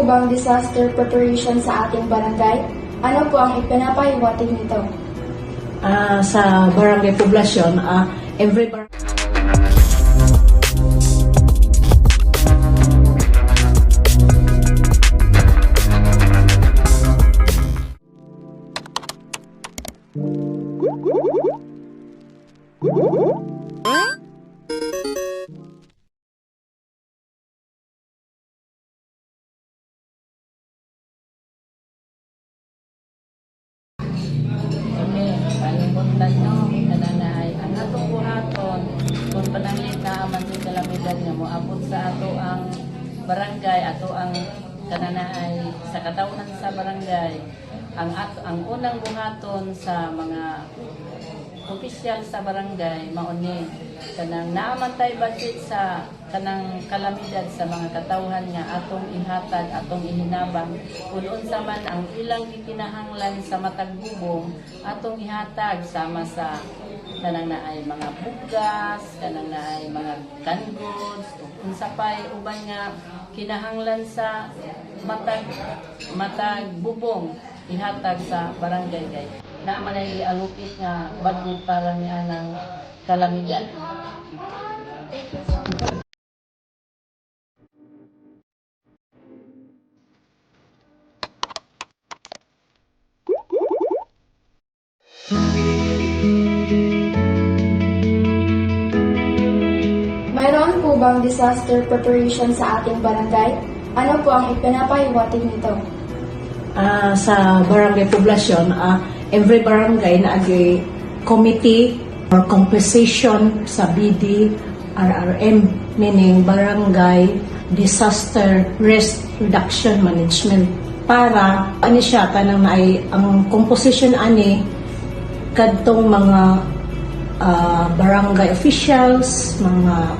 bang disaster preparation sa ating barangay? Ano po ang ipinapahiwatig nito? Sa barangay poblasyon, every barangay kalimutan nyo, kananaay, ang atong buhaton, kung pananglit na aman yung kalamidad nga mo, abot sa ato ang barangay, ato ang kananaay, sa katauhan sa barangay, ang unang buhaton sa mga opisyal sa barangay, mauni, kanang naaman tayo budget sa kanang kalamidad sa mga katauhan nga atong ihatag, atong ihinabang, kung unsa man ang ilang gikinahanglan sa matag bubong, atong ihatag sama sa kanang naay mga bugas, kanang naay mga canned goods, unsa pay uban nga kinahanglan sa matag bubong, ihatag sa barangay kay na man ay alupit nga budget para niya ng kalamidad. Mayroon po bang disaster preparation sa ating barangay? Ano po ang ipinapahiwatig nito? Sa barangay poblasyon, every barangay na agi committee or compensation sa BD, RRM, meaning Barangay Disaster Risk Reduction Management. Para, siya, kanang ay, ang composition ani, kadtong mga barangay officials, mga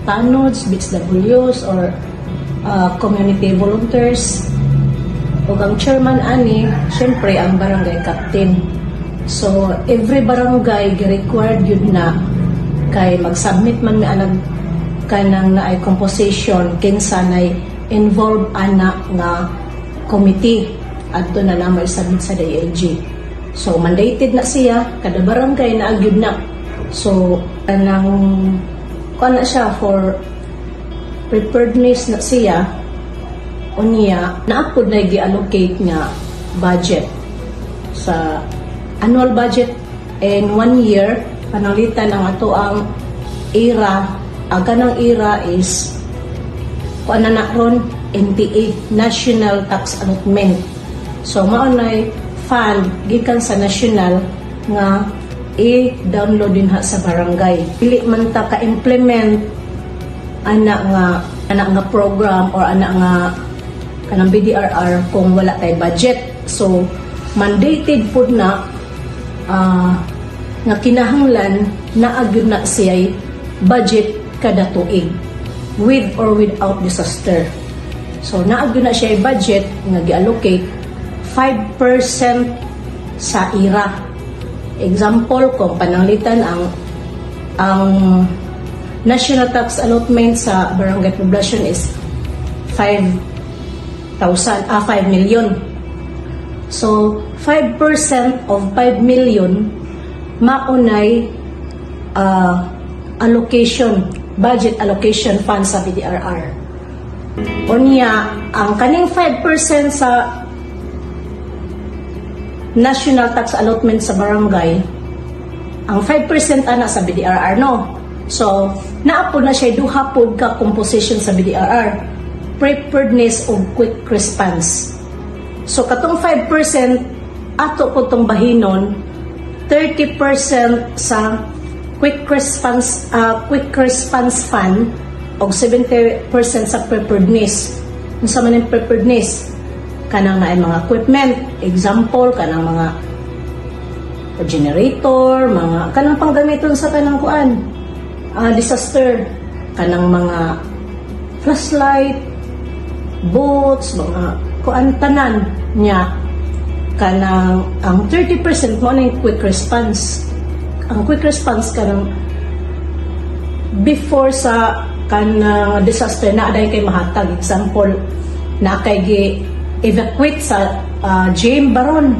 tanods, BXWs, or community volunteers, o ang chairman ani, syempre ang barangay captain. So, every barangay required yun na kay mag-submit man may alag kanang na ay composition kinsa nay involved anak nga committee adto na may submit sa DILG. So, mandated na siya, kada barangay na agyud na. So, kanang kuan na siya for preparedness na siya unya naapod na gi-allocate nga budget sa annual budget in 1 year panalitan ang ato ang era ganang era is kuan na ron NTA National Tax Allotment. So mao nay fund gikan sa national nga i-download din ha sa barangay. Dili man ta ka-implement anak nga program or anak nga kanang BDRR kung wala tay budget. So, mandated po na nga kinahanglan na agyud na siya budget kada tuig with or without disaster. So, naagyo na siya budget nga gi-allocate 5% sa IRA. Example, kung pananglitan ang national tax allotment sa barangay poblasyon is 5 million. So, 5% of 5 million maunay allocation, budget allocation fund sa BDRR. Unya, ang kaning 5% sa national tax allotment sa barangay, ang 5% ana sa BDRR, no? So, naapod na siya duha pod ka composition sa BDRR. Preparedness of quick response. So, katong 5%, ato po itong bahinon, 30% sa quick response fund o 70% sa preparedness. Kung sa maning preparedness, kanang na mga equipment, example, kanang mga generator, mga kanang panggamiton sa kanang kuan, disaster, kanang mga flashlight, boats, mga kuantanan niya kanang ang 30% mo na yung quick response. Ang quick response kanang before sa kanang disaster na aday kay mahatag. Example, na kay gi-evacuate sa gym baron.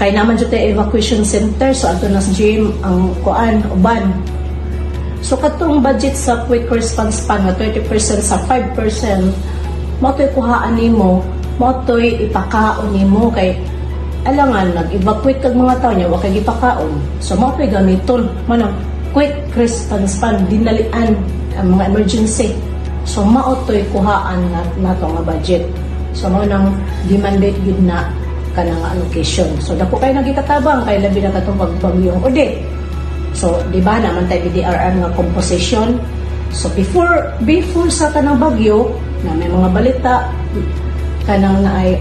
Kay naman dito evacuation center, so ato na sa gym ang kuan uban. So katong budget sa quick response fund nga 30% sa 5%, mo to'y kuhaan nimo, mo to'y ipakaon nimo kay alangan nag-evacuate kag mga tao niya wa kay gipakaon. So mo to'y gamiton manang quick response fund dinalian ang mga emergency. So mao to'y kuhaan nato nga budget. So mo nang demanded gid na kanang allocation. So dako kay nagikatabang kay labi na katong pagbagyong Odette. So di ba naman tayo BDRR nga composition. So before sa kanang bagyo na may mga balita kanang na ay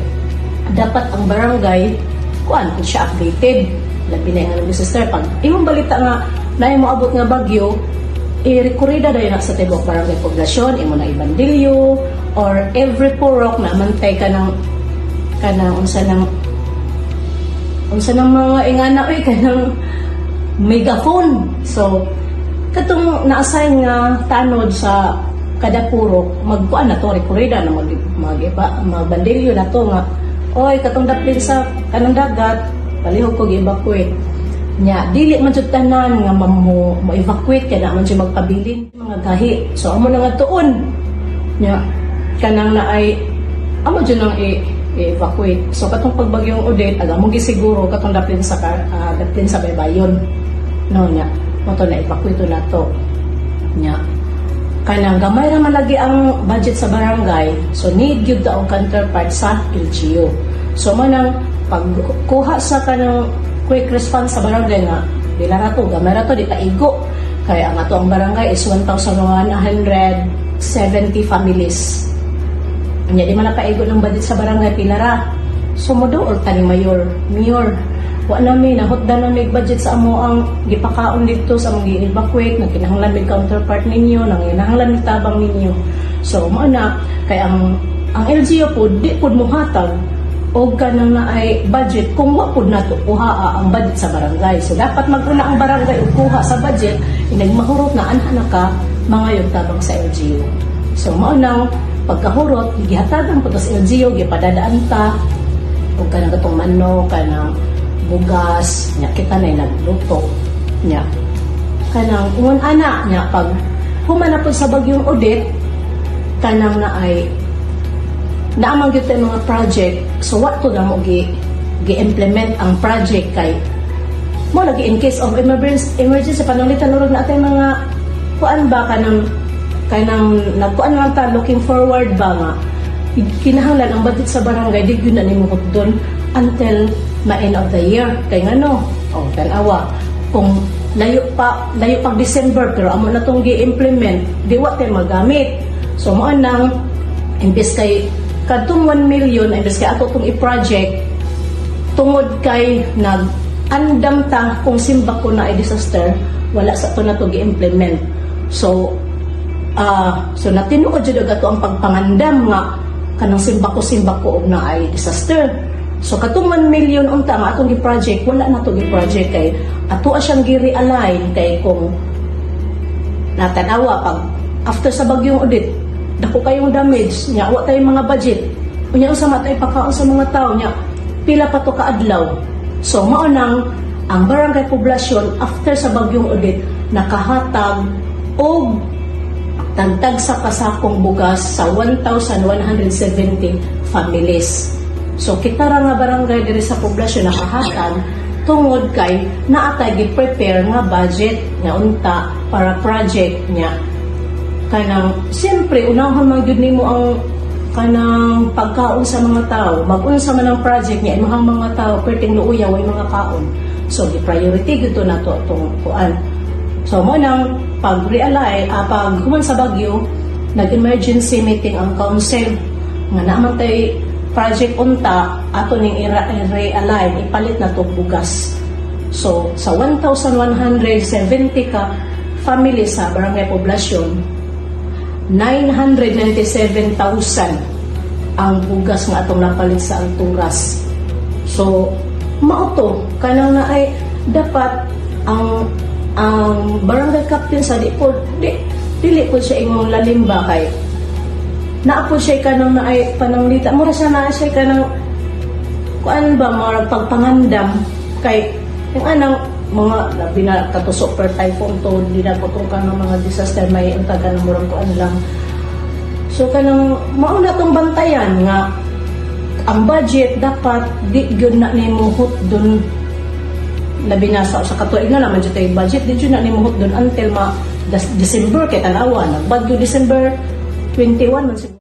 dapat ang barangay kuan kung siya updated labi na yung sister pag imong balita nga na mo abot nga bagyo i-rekurida dayon sa tibok barangay poblasyon imo na ibandilyo or every purok na mantay kanang unsa nang mga ingana oy kanang megaphone. So katong na-assign nga tanod sa kada purok magkuan na to rekurida na magbandilyo na to nga oy katong daplin sa kanang dagat palihog ko gi-evacuate nya dili man jud tanan nga mo evacuate kay naman jud magpabilin mga gahi. So amo na nga tuon nya kanang na ay amo jud nang i-evacuate. So katong pagbagyong Odette aga mo gisiguro katong daplin sa baybayon no nya mo to na evacuate na to nya kanang gamay ra man lagi ang budget sa barangay, so need gyud daw counterpart sa LGU. So manang pagkuha sa kanang quick response sa barangay nga dila ra to gamay ra to di kaigo kay ang ato ang barangay is 1,170 families. Nya di man nakaigo ng budget sa barangay pila ra. So moduol tani mayor wa nami nahutdan na may budget sa amo ang gipakaon dito sa mga gi-evacuate na kinahanglan may counterpart ninyo nang kinahanglan may tabang ninyo. So mao na kay ang LGU po di pud mohatag og kanang naay budget kung wa pud nato kuhaa ang budget sa barangay. So dapat maguna ang barangay og kuha sa budget inagmahurot na anha ka mga yung tabang sa LGU. So mao nang pagkahurot gihatagan po sa LGU gipadadaan ta og kanang katong manok kanang bugas nya kita na nagluto nya kanang ungon ana nya pag humana po sa bagyong Odette kanang na ay naamang gyud mga project. So what to na mo gi-implement ang project kay mo lagi in case of emergency pananglitan lurog na atay mga kuan ba kanang nagkuan lang ta looking forward ba nga kinahanglan ang budget sa barangay di gyud na nimo doon until ma-end of the year kay ngano tanawa kung layo pag December pero amo na tong gi-implement di wa tay magamit. So mo nang imbes kay kadtong 1 million imbes kay ato tong i-project tungod kay nag-andam ta kung simba ko na ay disaster wala sa to na to gi-implement. So natinuod jud ato ang pagpangandam nga kanang simba ko og na ay disaster. So katong 1 million unta nga atong gi-project wala na to gi-project kay ato siyang gi-realign kay kung natanawa pag after sa bagyong Odette dako kayong damage nya wa tay mga budget unya usa matay pagkaon sa mga tawo nya pila pa to kaadlaw. So mao nang ang barangay poblasyon after sa bagyong Odette nakahatag og tagtag sa kasakong bugas sa 1,170 families. So kita ra nga barangay diri sa poblasyon nakahatag tungod kay naatay gi-prepare nga budget nga unta para project nya kanang siyempre unahon man gyud nimo ang kanang pagkaon sa mga tao mag-unsa man ang project nya imong mga tao perting luuya way mga kaon. So di priority gyud to nato atong kuan. So mo nang pag-realize pag human sa bagyo nag-emergency meeting ang council nga naman tay project unta ato ning i-realign ipalit na to bugas. So sa 1,170 ka family sa barangay poblasyon 997,000 ang bugas nga atong napalit sa Alturas. So mao to kanang na ay dapat ang barangay captain sa dili po siya imong lalimba kay naapod siya ka ng naay pananglita. Mura siya na siya ka ng kuan ba mga pagpangandam kay yung anang mga labi na katusok per typhoon to di na kutong ka ng mga disaster may ang taga ng murang kuan lang. So kanang mauna tong bantayan nga ang budget dapat di gyud na nimuhot dun labi na sa katuig na naman dito yung budget di gyud na nimuhot dun until December kay tanawa nagbagyo December 21 man siguro.